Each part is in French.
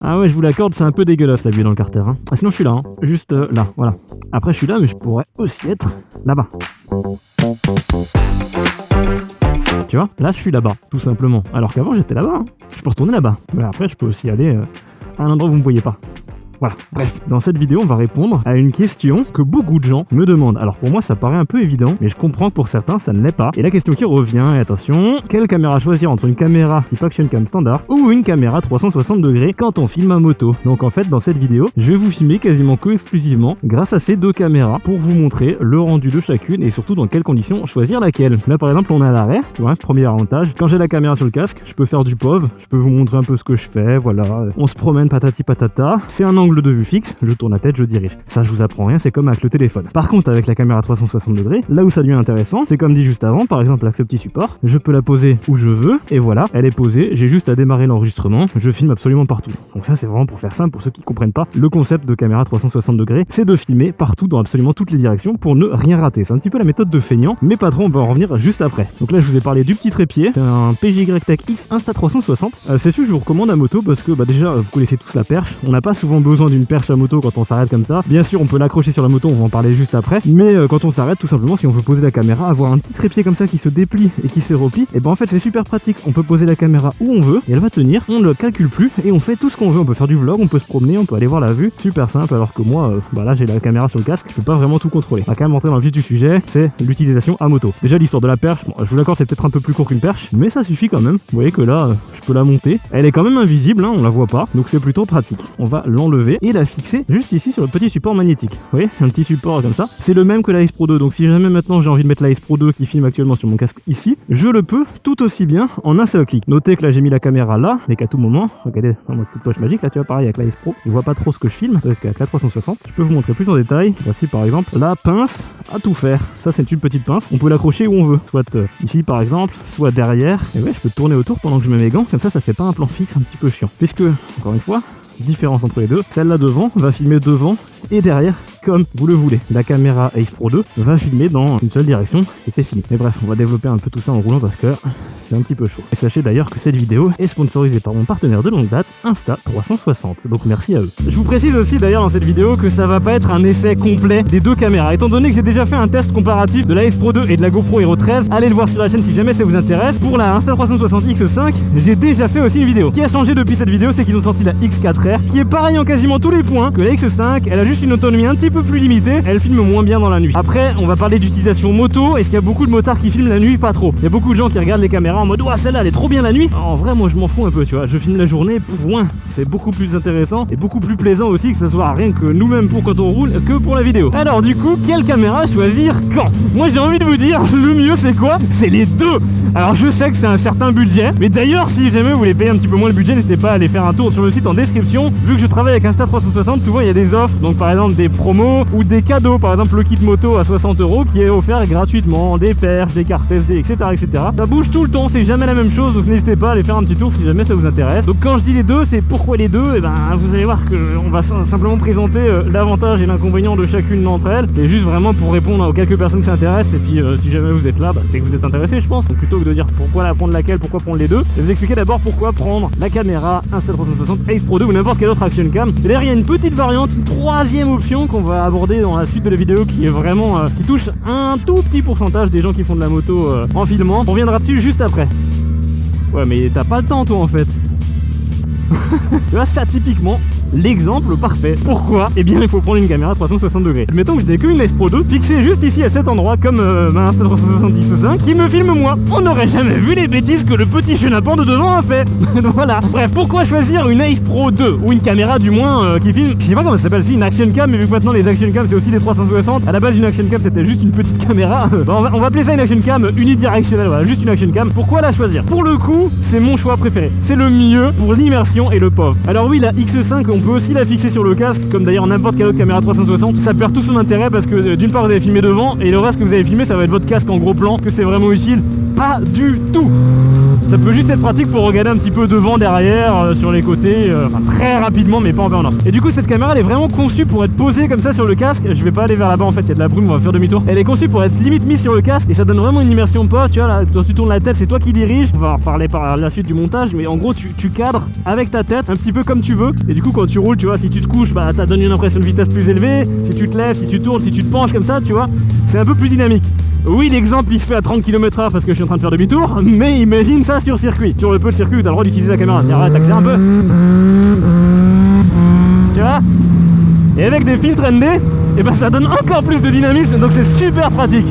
Ah ouais, je vous l'accorde, c'est un peu dégueulasse la vue dans le carter. Hein. Ah, sinon je suis là, hein. Juste là, voilà. Après je suis là, mais je pourrais aussi être là-bas. Tu vois, là je suis là-bas, tout simplement. Alors qu'avant j'étais là-bas, hein. Je peux retourner là-bas. Mais après je peux aussi aller à un endroit où vous me voyez pas. Voilà, bref, dans cette vidéo, on va répondre à une question que beaucoup de gens me demandent. Alors pour moi, ça paraît un peu évident, mais je comprends que pour certains, ça ne l'est pas. Et la question qui revient, et attention, quelle caméra choisir entre une caméra type Action Cam standard ou une caméra 360 degrés quand on filme à moto? Donc en fait, dans cette vidéo, je vais vous filmer quasiment que exclusivement grâce à ces deux caméras pour vous montrer le rendu de chacune et surtout dans quelles conditions choisir laquelle. Là par exemple, on est à l'arrêt, tu vois, premier avantage. Quand j'ai la caméra sur le casque, je peux faire du POV, je peux vous montrer un peu ce que je fais, voilà. On se promène patati patata, c'est un angle de vue fixe, je tourne la tête, je dirige. Ça, je vous apprends rien, c'est comme avec le téléphone. Par contre, avec la caméra 360 degrés, là où ça devient intéressant, c'est comme dit juste avant, par exemple avec ce petit support, je peux la poser où je veux, et voilà, elle est posée, j'ai juste à démarrer l'enregistrement, je filme absolument partout. Donc ça, c'est vraiment pour faire simple, pour ceux qui comprennent pas, le concept de caméra 360 degrés, c'est de filmer partout dans absolument toutes les directions pour ne rien rater. C'est un petit peu la méthode de feignant, mais pas trop, on va en revenir juste après. Donc là, je vous ai parlé du petit trépied, un PJY Tech X Insta360. C'est celui que je vous recommande à moto parce que déjà, vous connaissez tous la perche, on n'a pas souvent besoin d'une perche à moto quand on s'arrête comme ça. Bien sûr, on peut l'accrocher sur la moto, on va en parler juste après. Mais quand on s'arrête, tout simplement, si on veut poser la caméra, avoir un petit trépied comme ça qui se déplie et qui se replie, et ben en fait c'est super pratique. On peut poser la caméra où on veut et elle va tenir. On ne le calcule plus et on fait tout ce qu'on veut. On peut faire du vlog, on peut se promener, on peut aller voir la vue. Super simple. Alors que moi, là j'ai la caméra sur le casque, je peux pas vraiment tout contrôler. On va quand même rentrer dans le vif du sujet, c'est l'utilisation à moto. Déjà l'histoire de la perche, bon, je vous l'accorde, c'est peut-être un peu plus court qu'une perche, mais ça suffit quand même. Vous voyez que là, je peux la monter. Elle est quand même invisible, hein, on la voit pas, donc c'est plutôt pratique. On va l'enlever et la fixer juste ici sur le petit support magnétique. Vous voyez, c'est un petit support comme ça. C'est le même que la Ace Pro 2, donc si jamais maintenant j'ai envie de mettre la Ace Pro 2 qui filme actuellement sur mon casque ici, je le peux tout aussi bien en un seul clic. Notez que là j'ai mis la caméra là, mais qu'à tout moment, regardez dans ma petite poche magique, là tu vois pareil avec la Ace Pro, je vois pas trop ce que je filme, parce qu'avec la 360, je peux vous montrer plus en détail. Voici par exemple la pince à tout faire. Ça c'est une petite pince, on peut l'accrocher où on veut, soit ici par exemple, soit derrière, et ouais je peux tourner autour pendant que je mets mes gants, comme ça fait pas un plan fixe un petit peu chiant. Puisque, encore une fois, différence entre les deux, celle-là devant va filmer devant et derrière comme vous le voulez. La caméra Ace Pro 2 va filmer dans une seule direction et c'est fini. Mais bref, on va développer un peu tout ça en roulant parce que c'est un petit peu chaud. Et sachez d'ailleurs que cette vidéo est sponsorisée par mon partenaire de longue date, Insta360. Donc merci à eux. Je vous précise aussi d'ailleurs dans cette vidéo que ça va pas être un essai complet des deux caméras. Étant donné que j'ai déjà fait un test comparatif de la Ace Pro 2 et de la GoPro Hero 13, allez le voir sur la chaîne si jamais ça vous intéresse. Pour la Insta360 X5, j'ai déjà fait aussi une vidéo. Ce qui a changé depuis cette vidéo, c'est qu'ils ont sorti la X4R qui est pareil en quasiment tous les points que la X5. Elle a juste une autonomie un petit peu plus limitée, elle filme moins bien dans la nuit. Après, on va parler d'utilisation moto. Est-ce qu'il y a beaucoup de motards qui filment la nuit? Pas trop. Il y a beaucoup de gens qui regardent les caméras en mode ouah, celle-là elle est trop bien la nuit. En vrai, moi je m'en fous un peu, tu vois. Je filme la journée, point. C'est beaucoup plus intéressant et beaucoup plus plaisant aussi que ce soit rien que nous-mêmes pour quand on roule que pour la vidéo. Alors du coup, quelle caméra choisir quand? Moi j'ai envie de vous dire, le mieux c'est quoi? C'est les deux. Alors je sais que c'est un certain budget, mais d'ailleurs si jamais vous voulez payer un petit peu moins le budget, n'hésitez pas à aller faire un tour sur le site en description. Vu que je travaille avec Insta360, souvent il y a des offres, donc par exemple des promos ou des cadeaux, par exemple le kit moto à 60 € qui est offert gratuitement, des perches, des cartes SD, etc., etc. Ça bouge tout le temps, c'est jamais la même chose, donc n'hésitez pas à aller faire un petit tour si jamais ça vous intéresse. Donc quand je dis les deux, c'est pourquoi les deux? Et ben vous allez voir que on va simplement présenter l'avantage et l'inconvénient de chacune d'entre elles. C'est juste vraiment pour répondre aux quelques personnes qui s'intéressent, et puis si jamais vous êtes là, c'est que vous êtes intéressé, je pense. Donc plutôt que de dire pourquoi prendre laquelle, pourquoi prendre les deux, je vais vous expliquer d'abord pourquoi prendre la caméra Insta360 Ace Pro 2 ou n'importe quelle autre Action Cam. Et derrière il y a une petite variante, une troisième option qu'on va aborder dans la suite de la vidéo qui est vraiment qui touche un tout petit pourcentage des gens qui font de la moto en filmant. On reviendra dessus juste après. Ouais mais t'as pas le temps toi en fait. Tu vois ça typiquement l'exemple parfait. Pourquoi? Eh bien il faut prendre une caméra 360 degrés. Admettons que je n'ai qu'une Ace Pro 2 fixée juste ici à cet endroit comme ma Insta360 X5 qui me filme moi. On n'aurait jamais vu les bêtises que le petit chenapan de devant a fait. Voilà. Bref, pourquoi choisir une Ace Pro 2 ou une caméra du moins qui filme? Je sais pas comment ça s'appelle, si une Action Cam, mais vu que maintenant les Action Cam c'est aussi des 360. À la base une Action Cam c'était juste une petite caméra. Bon, on va appeler ça une Action Cam unidirectionnelle, voilà, juste une Action Cam. Pourquoi la choisir? Pour le coup, c'est mon choix préféré. C'est le mieux pour l'immersion et le POV. Alors oui, la X5 on peut aussi la fixer sur le casque comme d'ailleurs n'importe quelle autre caméra 360. Ça perd tout son intérêt parce que d'une part vous avez filmé devant et le reste que vous avez filmé ça va être votre casque en gros plan. Que c'est vraiment utile? Pas du tout. Ça peut juste être pratique pour regarder un petit peu devant, derrière, sur les côtés, enfin très rapidement mais pas en permanence. Et du coup cette caméra elle est vraiment conçue pour être posée comme ça sur le casque. Je vais pas aller vers là-bas en fait, il y a de la brume, on va faire demi-tour. Elle est conçue pour être limite mise sur le casque et ça donne vraiment une immersion pas, tu vois là, quand tu tournes la tête c'est toi qui dirige. On va en reparler par la suite du montage, mais en gros tu cadres avec ta tête un petit peu comme tu veux. Et du coup quand tu roules, tu vois, si tu te couches, bah ça donne une impression de vitesse plus élevée. Si tu te lèves, si tu tournes, si tu te penches comme ça, tu vois, c'est un peu plus dynamique. Oui, l'exemple il se fait à 30 km/h parce que je suis en train de faire demi-tour, mais imagine ça sur circuit. Sur le peu de circuit où t'as le droit d'utiliser la caméra. Arrête, t'accélères un peu. Tu vois? Et avec des filtres ND, et ben ça donne encore plus de dynamisme, donc c'est super pratique.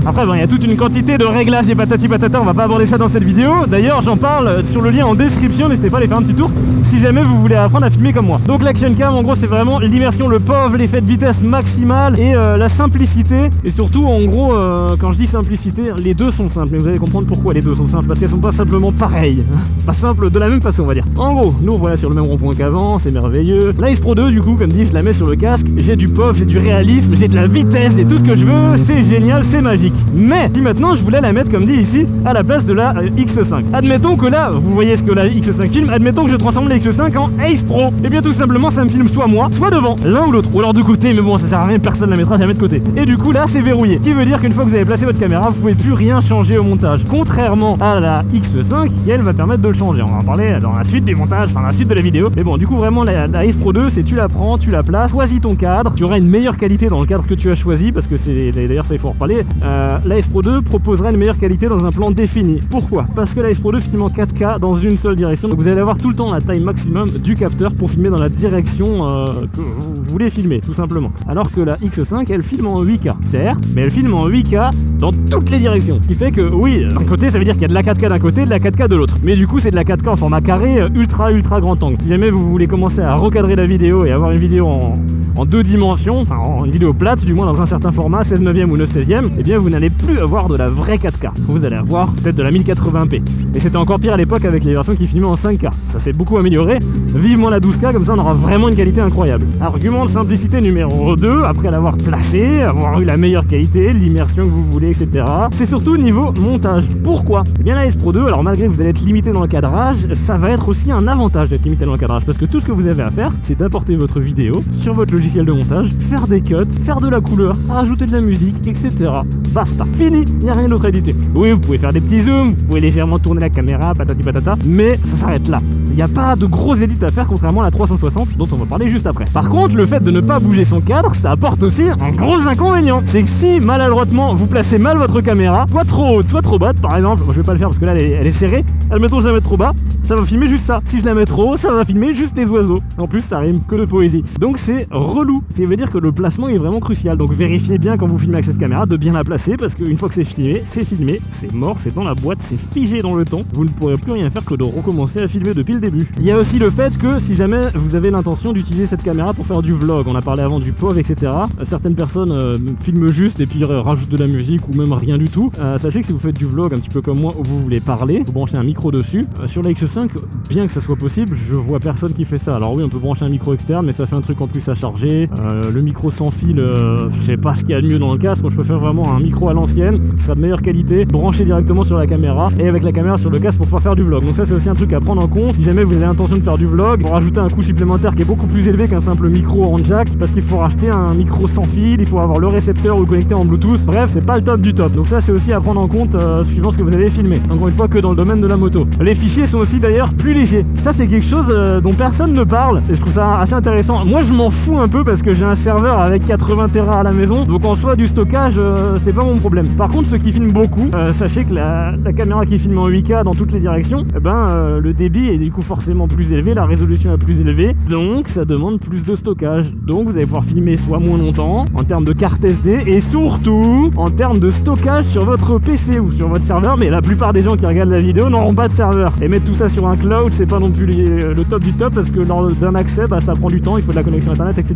Après, bon, il y a toute une quantité de réglages et patati patata, on va pas aborder ça dans cette vidéo. D'ailleurs, j'en parle sur le lien en description, n'hésitez pas à aller faire un petit tour si jamais vous voulez apprendre à filmer comme moi. Donc l'action cam, en gros, c'est vraiment l'immersion, le POV, l'effet de vitesse maximale et la simplicité. Et surtout, en gros, quand je dis simplicité, les deux sont simples, mais vous allez comprendre pourquoi les deux sont simples, parce qu'elles sont pas simplement pareilles. Pas simples de la même façon, on va dire. En gros, nous, voilà sur le même rond-point qu'avant, c'est merveilleux. La X Pro 2, du coup, comme dit, je la mets sur le casque, j'ai du POV, j'ai du réalisme, j'ai de la vitesse, j'ai tout ce que je veux, c'est génial, c'est magique. Mais si maintenant je voulais la mettre comme dit ici à la place de la X5, admettons que là vous voyez ce que la X5 filme, admettons que je transforme la X5 en Ace Pro, et bien tout simplement ça me filme soit moi, soit devant, l'un ou l'autre, ou alors de côté, mais bon ça sert à rien, personne la mettra jamais de côté. Et du coup là c'est verrouillé, ce qui veut dire qu'une fois que vous avez placé votre caméra, vous pouvez plus rien changer au montage, contrairement à la X5 qui elle va permettre de le changer. On va en parler dans la suite des montages, enfin la suite de la vidéo. Mais bon du coup vraiment la X Pro 2 c'est tu la prends, tu la places, choisis ton cadre, tu auras une meilleure qualité dans le cadre que tu as choisi, parce que c'est d'ailleurs ça il faut en reparler. La X Pro 2 proposera une meilleure qualité dans un plan défini. Pourquoi? Parce que la X Pro 2 filme en 4K dans une seule direction, donc vous allez avoir tout le temps la taille maximum du capteur pour filmer dans la direction que vous voulez filmer, tout simplement. Alors que la X5 elle filme en 8K, certes, mais elle filme en 8K dans toutes les directions. Ce qui fait que oui, d'un côté ça veut dire qu'il y a de la 4K d'un côté et de la 4K de l'autre. Mais du coup c'est de la 4K en format carré ultra grand angle. Si jamais vous voulez commencer à recadrer la vidéo et avoir une vidéo en deux dimensions, enfin une vidéo plate du moins dans un certain format, 16/9 ou 9/16, et bien vous n'allez plus avoir de la vraie 4K. Vous allez avoir peut-être de la 1080p. Et c'était encore pire à l'époque avec les versions qui filmaient en 5K. Ça s'est beaucoup amélioré. Vivement la 12K, comme ça on aura vraiment une qualité incroyable. Argument de simplicité numéro 2, après l'avoir placé, avoir eu la meilleure qualité, l'immersion que vous voulez, etc. C'est surtout niveau montage. Pourquoi? Eh bien la S Pro 2, alors malgré que vous allez être limité dans le cadrage, ça va être aussi un avantage d'être limité dans le cadrage, parce que tout ce que vous avez à faire, c'est d'apporter votre vidéo sur votre logiciel de montage, faire des cuts, faire de la couleur, rajouter de la musique, etc. Basta. Fini, il n'y a rien d'autre à éditer. Oui, vous pouvez faire des petits zooms, vous pouvez légèrement tourner la caméra, patati patata, mais ça s'arrête là. Il n'y a pas de gros edits à faire, contrairement à la 360 dont on va parler juste après. Par contre, le fait de ne pas bouger son cadre, ça apporte aussi un gros inconvénient. C'est que si maladroitement vous placez mal votre caméra, soit trop haute, soit trop basse, par exemple, moi, je vais pas le faire parce que là elle est serrée, admettons je la mets trop bas, ça va filmer juste ça. Si je la mets trop haut, ça va filmer juste les oiseaux. En plus, ça rime que de poésie. Donc c'est relou. Ce qui veut dire que le placement est vraiment crucial. Donc vérifiez bien quand vous filmez avec cette caméra de bien la placer, parce qu'une fois que c'est filmé, c'est mort, c'est dans la boîte, c'est figé dans le temps. Vous ne pourrez plus rien faire que de recommencer à filmer depuis le début. Il y a aussi le fait que si jamais vous avez l'intention d'utiliser cette caméra pour faire du vlog, on a parlé avant du POV, etc. Certaines personnes filment juste et puis rajoutent de la musique ou même rien du tout. Sachez que si vous faites du vlog un petit peu comme moi où vous voulez parler, vous branchez un micro dessus. Sur la X5, bien que ça soit possible, je vois personne qui fait ça. Alors oui, on peut brancher un micro externe, mais ça fait un truc en plus à charger. Le micro sans fil, je sais pas ce qu'il y a de mieux dans le casque. Moi, je préfère vraiment un micro à l'ancienne, ça a de meilleure qualité, branché directement sur la caméra et avec la caméra sur le casque pour pouvoir faire du vlog. Donc ça, c'est aussi un truc à prendre en compte. Si jamais vous avez l'intention de faire du vlog, pour rajouter un coût supplémentaire qui est beaucoup plus élevé qu'un simple micro en jack, parce qu'il faut racheter un micro sans fil, il faut avoir le récepteur ou le connecter en Bluetooth. Bref, c'est pas le top du top. Donc ça, c'est aussi à prendre en compte suivant ce que vous avez filmé. Encore une fois, que dans le domaine de la moto. Les fichiers sont aussi d'ailleurs plus légers. Ça, c'est quelque chose dont personne ne parle et je trouve ça assez intéressant. Moi, je m'en fous un peu parce que j'ai un serveur avec 80 Tera à la maison, donc en soi, du stockage, c'est pas mon problème. Par contre, ceux qui filment beaucoup, sachez que la caméra qui filme en 8K dans toutes les directions, le débit est du coup forcément plus élevé, la résolution est plus élevée, donc ça demande plus de stockage. Donc vous allez pouvoir filmer soit moins longtemps en termes de carte SD et surtout en termes de stockage sur votre PC ou sur votre serveur, mais la plupart des gens qui regardent la vidéo n'auront pas de serveur. Et mettre tout ça sur un cloud, c'est pas non plus le top du top parce que lors d'un accès, ça prend du temps, il faut de la connexion internet, etc.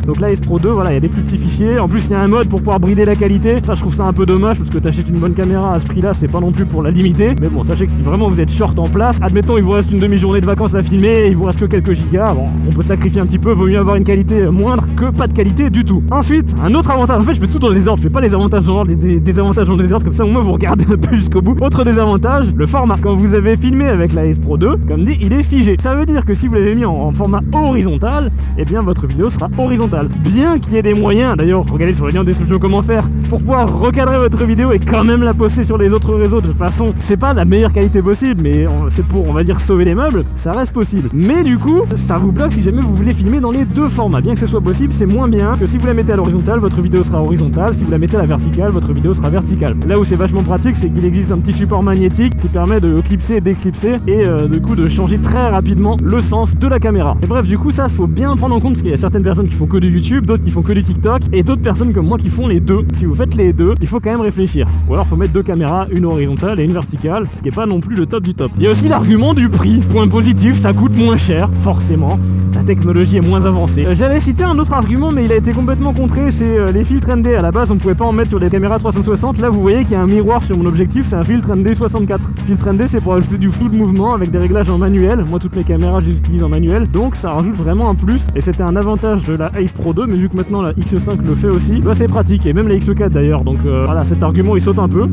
Donc là, S Pro 2, voilà, il y a des plus petits fichiers. En plus, il y a un mode pour pouvoir brider la qualité. Ça je trouve ça un peu dommage parce que t'achètes une bonne caméra à ce prix-là, c'est pas non plus pour la limiter. Mais bon, sachez que si vraiment vous êtes short en place, admettons il vous reste une demi-journée de vacances à filmer et il vous reste que quelques gigas, bon, on peut sacrifier un petit peu, vaut mieux avoir une qualité moindre que pas de qualité du tout. Ensuite, un autre avantage, en fait je fais tout dans le désordre, je fais pas les avantages dans l'ordre, les désavantages dans le désordre, comme ça au moins vous regardez un peu jusqu'au bout. Autre désavantage, le format. Quand vous avez filmé avec la S Pro 2, comme dit, il est figé. Ça veut dire que si vous l'avez mis en format horizontal, eh bien votre vidéo sera horizontale. Bien qu'il y ait des moyens, d'ailleurs regardez sur le lien en description comment faire, pour pouvoir recadrer votre vidéo et quand même la poster sur les autres réseaux. De toute façon, c'est pas la meilleure qualité possible, mais c'est pour, on va dire, sauver les meubles, ça reste possible. Mais du coup, ça vous bloque si jamais vous voulez filmer dans les deux formats. Bien que ce soit possible, c'est moins bien que si vous la mettez à l'horizontale, votre vidéo sera horizontale, si vous la mettez à la verticale, votre vidéo sera verticale. Là où c'est vachement pratique, c'est qu'il existe un petit support magnétique qui permet de clipser et déclipser et du coup de changer très rapidement le sens de la caméra. Et bref, du coup ça faut bien prendre en compte parce qu'il y a certaines personnes qui font que du YouTube, d'autres qui font que du TikTok et d'autres personnes comme moi qui font les deux. Si vous faites les deux, il faut quand même réfléchir. Ou alors faut mettre deux caméras, une horizontale et une verticale, ce qui est pas non plus le top du top. Il y a aussi l'argument du prix. Point positif, ça coûte moins cher, forcément. La technologie est moins avancée. J'allais citer un autre argument, mais il a été complètement contré, c'est les filtres ND. À la base, on pouvait pas en mettre sur des caméras 360. Là, vous voyez qu'il y a un miroir sur mon objectif, c'est un filtre ND 64. Filtre ND, c'est pour ajouter du flou de mouvement avec des réglages en manuel. Moi, toutes mes caméras, je les utilise en manuel, donc ça rajoute vraiment un plus. Et c'était un avantage de la Ace Pro 2, mais vu que maintenant la X5 le fait aussi, bah, c'est pratique. Et même la X4 d'ailleurs. Donc voilà, cet argument, il saute un peu.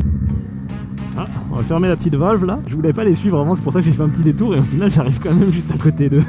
Ah, on va fermer la petite valve là. Je voulais pas les suivre avant, c'est pour ça que j'ai fait un petit détour et au final j'arrive quand même juste à côté d'eux.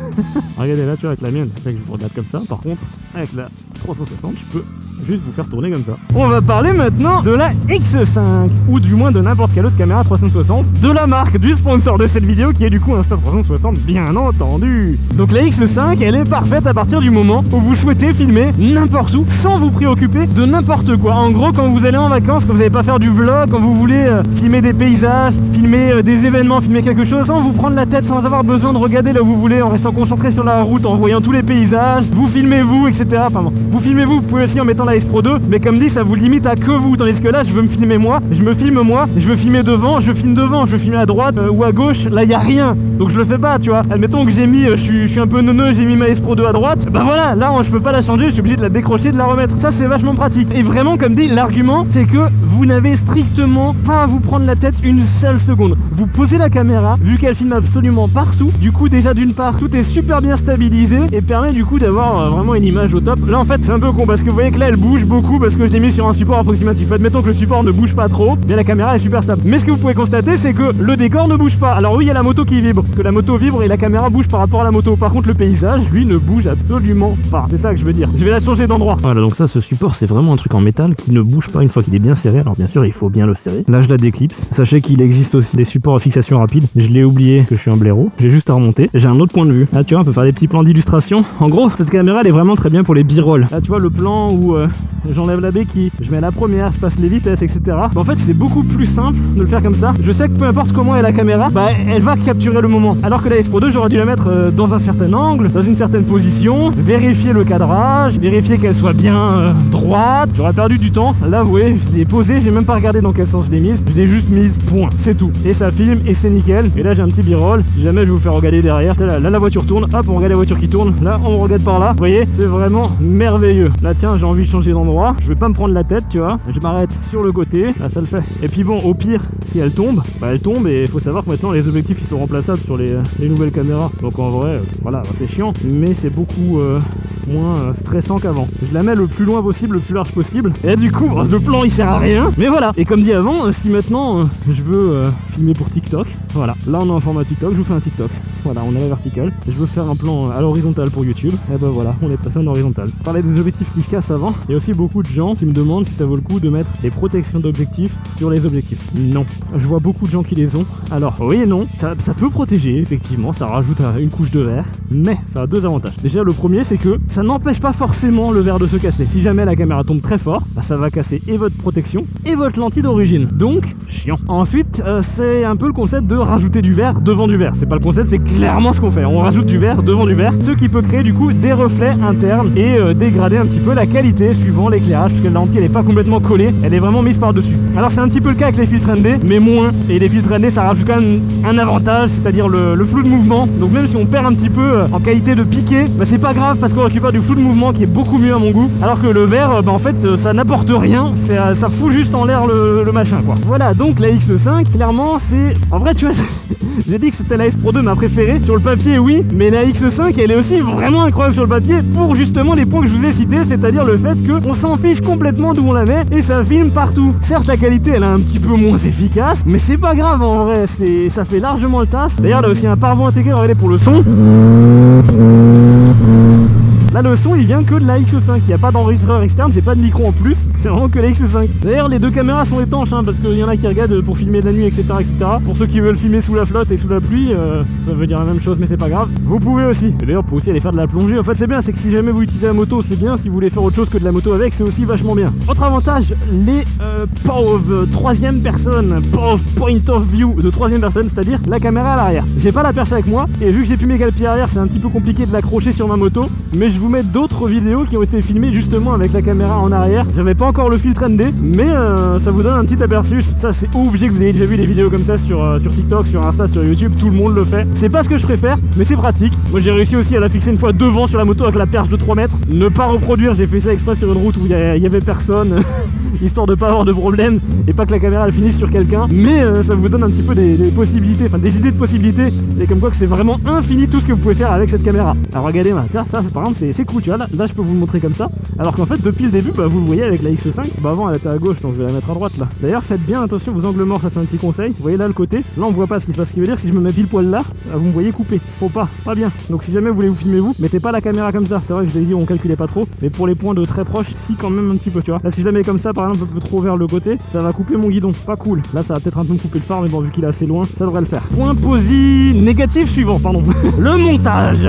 Regardez là, tu vois, avec la mienne, ça fait que je vous regarde comme ça. Par contre, avec la 360, je peux juste vous faire tourner comme ça. On va parler maintenant de la X5, ou du moins de n'importe quelle autre caméra 360, de la marque du sponsor de cette vidéo qui est du coup Insta360 bien entendu. Donc la X5, elle est parfaite à partir du moment où vous souhaitez filmer n'importe où sans vous préoccuper de n'importe quoi. En gros, quand vous allez en vacances, quand vous n'allez pas faire du vlog, quand vous voulez filmer des paysages, filmer des événements, filmer quelque chose sans vous prendre la tête, sans avoir besoin de regarder là où vous voulez, en restant concentré sur la route, en voyant tous les paysages, vous filmez vous, etc. Enfin bon, vous filmez vous pouvez aussi en mettant la S Pro 2, mais comme dit, ça vous limite à que vous, tandis que là, je veux me filmer moi, je me filme moi, je veux filmer devant, je filme devant, je veux filmer à droite ou à gauche, là il y a rien, donc je le fais pas, tu vois. Admettons que j'ai mis, je suis un peu neuneux, j'ai mis ma S Pro 2 à droite, bah voilà, là je peux pas la changer, je suis obligé de la décrocher, de la remettre. Ça c'est vachement pratique. Et vraiment, comme dit, l'argument, c'est que vous n'avez strictement pas à vous prendre la tête une seule seconde. Vous posez la caméra, vu qu'elle filme absolument partout, du coup déjà d'une part, tout est super bien stabilisé et permet du coup d'avoir vraiment une image au top. Là en fait c'est un peu con parce que vous voyez que là elle bouge beaucoup parce que je l'ai mis sur un support approximatif. Admettons que le support ne bouge pas trop, mais la caméra est super stable. Mais ce que vous pouvez constater, c'est que le décor ne bouge pas. Alors oui, il y a la moto qui vibre, que la moto vibre et la caméra bouge par rapport à la moto. Par contre le paysage, lui, ne bouge absolument pas. C'est ça que je veux dire. Je vais la changer d'endroit. Voilà, donc ça, ce support, c'est vraiment un truc en métal qui ne bouge pas une fois qu'il est bien serré. Alors bien sûr, il faut bien le serrer. Là, je la déclipse. Sachez qu'il existe aussi des supports à fixation rapide. Je l'ai oublié que je suis un blaireau. J'ai juste à remonter. J'ai un autre point de vue. Là, tu vois, on peut faire des petits plans d'illustration. En gros, cette caméra, elle est vraiment très bien pour les b-roll. Là, tu vois, le plan où j'enlève la béquille, je mets la première, je passe les vitesses, etc. Bah, en fait, c'est beaucoup plus simple de le faire comme ça. Je sais que peu importe comment est la caméra, bah, elle va capturer le moment. Alors que la S Pro 2, j'aurais dû la mettre dans un certain angle, dans une certaine position, vérifier le cadrage, vérifier qu'elle soit bien droite. J'aurais perdu du temps. Là, vous voyez, je l'ai posée, j'ai même pas regardé dans quel sens je l'ai mise. Je l'ai juste mise, point. C'est tout. Et ça filme et c'est nickel. Et là, j'ai un petit b-roll. Si jamais je vais vous faire regarder derrière, là, la voiture tourne. Hop, on regarde la voiture qui tourne. Là, on regarde par là. Vous voyez, c'est vraiment merveilleux. Là, tiens, j'ai envie de changer d'endroit. Je vais pas me prendre la tête, tu vois. Je m'arrête sur le côté. Là, ça le fait. Et puis bon, au pire, si elle tombe, bah elle tombe. Et il faut savoir que maintenant, les objectifs, ils sont remplaçables sur les nouvelles caméras. Donc en vrai, voilà, c'est chiant. Mais c'est beaucoup moins stressant qu'avant. Je la mets le plus loin possible, le plus large possible. Et là, du coup, le plan, il sert à rien. Mais voilà. Et comme dit avant, si maintenant, je veux filmer pour TikTok, voilà. Là, on est en format TikTok. Je vous fais un TikTok. Voilà, on est à la verticale. Je veux faire un plan à l'horizontale pour YouTube. Et ben voilà, on est passé en horizontal. Je parlais des objectifs qui se cassent avant. Il y a aussi beaucoup de gens qui me demandent si ça vaut le coup de mettre des protections d'objectifs sur les objectifs. Non. Je vois beaucoup de gens qui les ont. Alors, oui et non. Ça peut protéger, effectivement. Ça rajoute une couche de verre. Mais ça a deux avantages. Déjà, le premier, c'est que ça n'empêche pas forcément le verre de se casser. Si jamais la caméra tombe très fort, bah, ça va casser et votre protection et votre lentille d'origine. Donc, chiant. Ensuite, c'est un peu le concept de rajouter du verre devant du verre. C'est pas le concept, c'est clairement ce qu'on fait. On rajoute du verre devant du verre, ce qui peut créer du coup des reflets internes et dégrader un petit peu la qualité suivant l'éclairage, puisque la lentille elle est pas complètement collée, elle est vraiment mise par-dessus. Alors c'est un petit peu le cas avec les filtres ND, mais moins. Et les filtres ND ça rajoute quand même un avantage, c'est-à-dire le flou de mouvement. Donc même si on perd un petit peu en qualité de piqué, bah c'est pas grave parce qu'on récupère du flou de mouvement qui est beaucoup mieux à mon goût. Alors que le verre, bah en fait ça n'apporte rien, ça fout juste en l'air le machin quoi. Voilà, donc la X5 clairement c'est... En vrai tu vois, j'ai dit que c'était la S Pro 2 ma préférée. Sur le papier oui, mais la X5 elle est aussi vraiment incroyable sur le papier pour justement les points que je vous ai cités, c'est-à-dire le fait qu'on s'en fiche complètement d'où on la met et ça filme partout. Certes la qualité elle est un petit peu moins efficace, mais c'est pas grave en vrai, ça fait largement le taf. D'ailleurs là aussi un pare-vent intégré, regardez pour le son. Là le son il vient que de la X5, il n'y a pas d'enregistreur externe, j'ai pas de micro en plus, c'est vraiment que la X5. D'ailleurs les deux caméras sont étanches parce qu'il y en a qui regardent pour filmer de la nuit etc. Pour ceux qui veulent filmer sous la flotte et sous la pluie, ça veut dire la même chose mais c'est pas grave. Vous pouvez aussi. Et d'ailleurs vous pouvez aussi aller faire de la plongée, en fait c'est bien, c'est que si jamais vous utilisez la moto c'est bien, si vous voulez faire autre chose que de la moto avec c'est aussi vachement bien. Autre avantage, les POV troisième personne, POV point of view de troisième personne, c'est-à-dire la caméra à l'arrière. J'ai pas la perche avec moi et vu que j'ai plus mes pieds arrière c'est un petit peu compliqué de l'accrocher sur ma moto, mais je vous mets d'autres vidéos qui ont été filmées justement avec la caméra en arrière. J'avais pas encore le filtre ND, mais ça vous donne un petit aperçu. Ça c'est obligé que vous ayez déjà vu des vidéos comme ça sur TikTok, sur Insta, sur YouTube, tout le monde le fait. C'est pas ce que je préfère, mais c'est pratique. Moi j'ai réussi aussi à la fixer une fois devant sur la moto avec la perche de 3 mètres. Ne pas reproduire, j'ai fait ça exprès sur une route où il y avait personne, histoire de pas avoir de problème et pas que la caméra elle finisse sur quelqu'un. Mais ça vous donne un petit peu des possibilités, enfin des idées de possibilités, et comme quoi que c'est vraiment infini tout ce que vous pouvez faire avec cette caméra. Alors regardez, tiens, ça par exemple c'est cool, tu vois, là je peux vous le montrer comme ça, alors qu'en fait depuis le début bah, vous le voyez avec la X5, bah avant elle était à gauche donc je vais la mettre à droite là. D'ailleurs faites bien attention aux angles morts, ça c'est un petit conseil. Vous voyez là le côté, là on voit pas ce qui se passe, ce qui veut dire si je me mets pile poil là, vous me voyez coupé, faut pas bien. Donc si jamais vous voulez vous filmer vous, mettez pas la caméra comme ça. C'est vrai que je vous ai dit on calculait pas trop, mais pour les points de très proche, si quand même un petit peu, tu vois. Là si je la mets comme ça par exemple un peu trop vers le côté, ça va couper mon guidon, pas cool. Là ça va peut-être un peu me couper le phare, mais bon vu qu'il est assez loin, ça devrait le faire. Point négatif suivant, pardon. Le montage.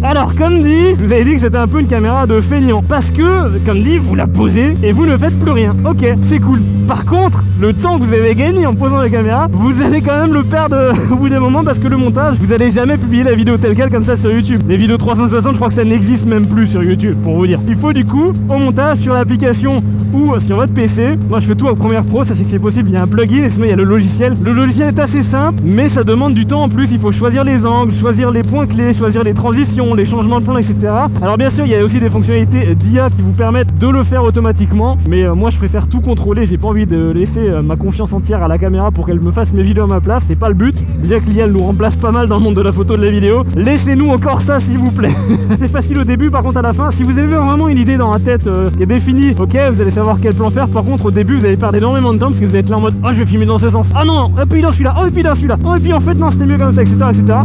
Alors comme dit, je vous avais dit que c'était un peu une caméra de feignant, parce que, comme dit, vous la posez et vous ne faites plus rien. Ok, c'est cool. Par contre, le temps que vous avez gagné en posant la caméra, vous allez quand même le perdre au bout d'un moment, parce que le montage, vous allez jamais publier la vidéo telle quelle comme ça sur YouTube. Les vidéos 360, je crois que ça n'existe même plus sur YouTube, pour vous dire. Il faut du coup, au montage, sur l'application ou sur votre PC, moi je fais tout en Premiere Pro, sachez que c'est possible, il y a un plugin et sinon il y a le logiciel. Le logiciel est assez simple, mais ça demande du temps en plus, il faut choisir les angles, choisir les points clés, choisir les transitions, les changements de plan, etc. Alors bien sûr, il y a aussi des fonctionnalités d'IA qui vous permettent de le faire automatiquement, mais moi je préfère tout contrôler, j'ai pas envie de laisser ma confiance entière à la caméra pour qu'elle me fasse mes vidéos à ma place, c'est pas le but. Déjà que l'IA elle nous remplace pas mal dans le monde de la photo, de la vidéo, laissez-nous encore ça s'il vous plaît. C'est facile au début, par contre à la fin, si vous avez vraiment une idée dans la tête qui est définie, ok, vous allez savoir quel plan faire. Par contre au début vous allez perdre énormément de temps parce que vous êtes là en mode, oh je vais filmer dans ce sens, ah non, et puis dans celui-là, oh et puis dans celui-là, oh et puis en fait non c'était mieux comme ça, etc.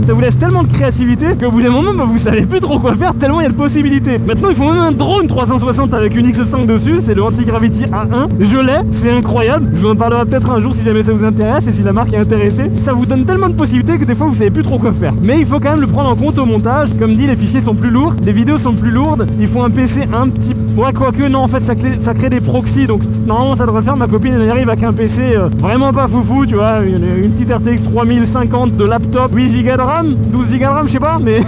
Ça vous laisse tellement de créativité qu'au bout d'un moment bah, vous savez plus trop quoi faire tellement il y a de possibilités. Maintenant il faut même un drone 360 avec une X5 dessus, c'est le Anti-Gravity A1, je l'ai, c'est incroyable, je vous en parlerai peut-être un jour si jamais ça vous intéresse et si la marque est intéressée. Ça vous donne tellement de possibilités que des fois vous savez plus trop quoi faire. Mais il faut quand même le prendre en compte au montage, comme dit les fichiers sont plus lourds, les vidéos sont plus lourdes, il faut un PC un petit... Ouais quoique non en fait ça crée des proxys donc normalement ça devrait le faire, ma copine elle arrive avec un PC vraiment pas foufou tu vois, une petite RTX 3050 de laptop, 8 Go de RAM, 12 Go de RAM je sais pas mais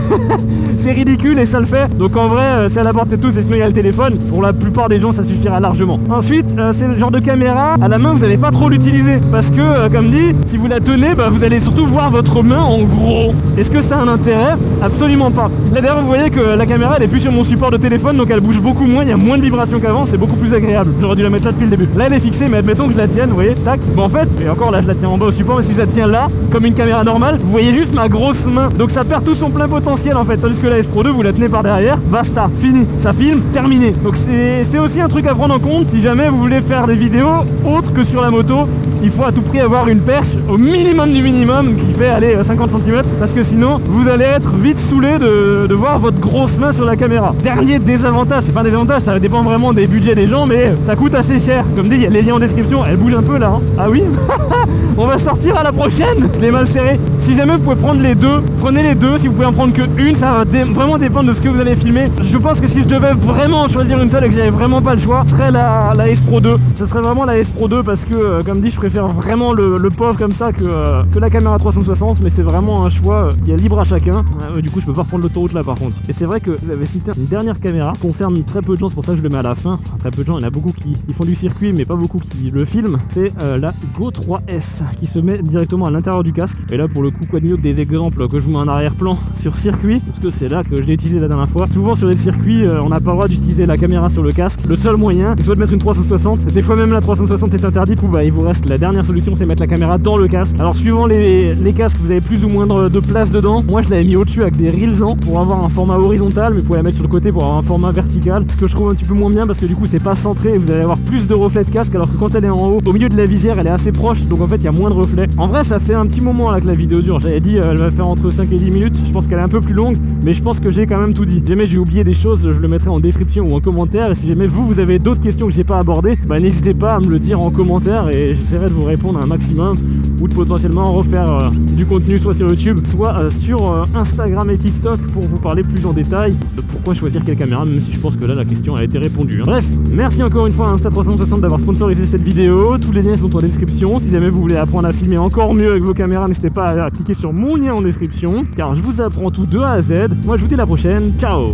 c'est ridicule et ça le fait. Donc en vrai c'est à la portée de tous et sinon il y a le téléphone, pour la plupart des gens ça suffira largement. Ensuite c'est le genre de caméra, à la main vous allez pas trop l'utiliser parce que comme dit, si vous la tenez bah, vous allez surtout voir votre main en gros. Est-ce que ça a un intérêt? Absolument pas. Là d'ailleurs vous voyez que la caméra elle est plus sur mon support de téléphone donc elle bouge beaucoup moins, il y a moins de vibrations qu'avant, c'est beaucoup plus agréable. J'aurais dû la mettre là depuis le début. Là elle est fixée mais admettons que je la tienne, vous voyez, tac. Bon en fait, et encore là je la tiens en bas au support, mais si je la tiens là, comme une caméra normale, vous voyez juste ma grosse main. Donc ça perd tout son plein potentiel en fait, tandis que la S Pro 2 vous la tenez par derrière, basta, fini, ça filme, terminé. Donc c'est aussi un truc à prendre en compte si jamais vous voulez faire des vidéos autres que sur la moto. Il faut à tout prix avoir une perche au minimum du minimum qui fait aller 50 cm parce que sinon vous allez être vite saoulé de voir votre grosse main sur la caméra. Dernier désavantage, c'est pas un désavantage, ça dépend vraiment des budgets des gens mais ça coûte assez cher. Comme dit, il y a les liens en description, elle bouge un peu là hein. Ah oui. On va sortir à la prochaine. Je l'ai mal serré. Si jamais vous pouvez prendre les deux, prenez les deux. Si vous pouvez en prendre que une, ça va vraiment dépendre de ce que vous allez filmer. Je pense que si je devais vraiment choisir une seule et que j'avais vraiment pas le choix, ce serait la S Pro 2. Ce serait vraiment la S Pro 2 parce que, comme dit, je préfère vraiment le pauvre comme ça que la caméra 360, mais c'est vraiment un choix qui est libre à chacun. Du coup, je peux pas reprendre l'autoroute là par contre. Et c'est vrai que vous avez cité une dernière caméra, concerne très peu de gens, c'est pour ça que je le mets à la fin. Très peu de gens, il y en a beaucoup qui font du circuit, mais pas beaucoup qui le filment. C'est la Go 3S qui se met directement à l'intérieur du casque. Et là, pour le coup, quoi de mieux que des exemples que je vous mets en arrière-plan sur circuit, parce que c'est là que je l'ai utilisé la dernière fois. Souvent sur les circuits, on n'a pas le droit d'utiliser la caméra sur le casque. Le seul moyen, c'est soit de mettre une 360. Des fois même la 360 est interdite, ou bah il vous reste la dernière solution, c'est mettre la caméra dans le casque. Alors suivant les casques, vous avez plus ou moins de place dedans. Moi, je l'avais mis au-dessus avec des rilsans pour avoir un format horizontal, mais vous pouvez la mettre sur le côté pour avoir un format vertical. Ce que je trouve un petit peu moins bien parce que du coup, c'est pas centré et vous allez avoir plus de reflets de casque, alors que quand elle est en haut, au milieu de la visière, elle est assez proche, donc en fait, il y a moins de reflets. En vrai, ça fait un petit moment là que la vidéo dure. J'avais dit, elle va faire entre 5 et 10 minutes. Je pense qu'elle est un peu plus longue, mais je pense que j'ai quand même tout dit. Si jamais j'ai oublié des choses, je le mettrai en description ou en commentaire. Et si jamais vous avez d'autres questions que j'ai pas abordées, bah n'hésitez pas à me le dire en commentaire et j'essaierai de vous répondre un maximum ou de potentiellement refaire du contenu soit sur YouTube, soit sur Instagram et TikTok pour vous parler plus en détail de pourquoi choisir quelle caméra, même si je pense que là la question a été répondue. Bref, merci encore une fois à Insta360 d'avoir sponsorisé cette vidéo. Tous les liens sont en description. Si jamais vous voulez apprendre à filmer encore mieux avec vos caméras, n'hésitez pas à cliquer sur mon lien en description, car je vous apprends tout de A à Z. Moi je vous dis à la prochaine, ciao.